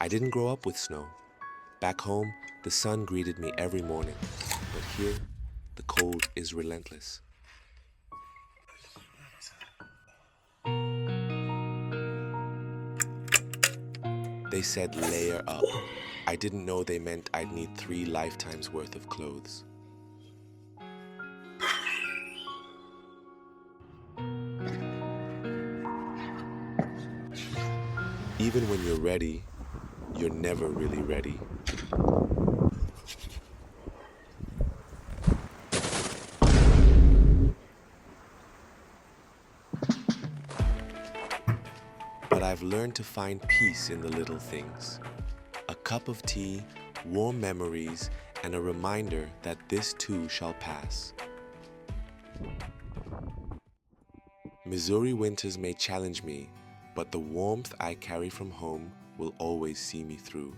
I didn't grow up with snow. Back home, the sun greeted me every morning. But here, the cold is relentless. They said layer up. I didn't know they meant I'd need 3 lifetimes worth of clothes. Even when you're ready, you're never really ready. But I've learned to find peace in the little things. A cup of tea, warm memories, and a reminder that this too shall pass. Missouri winters may challenge me, but the warmth I carry from home will always see me through.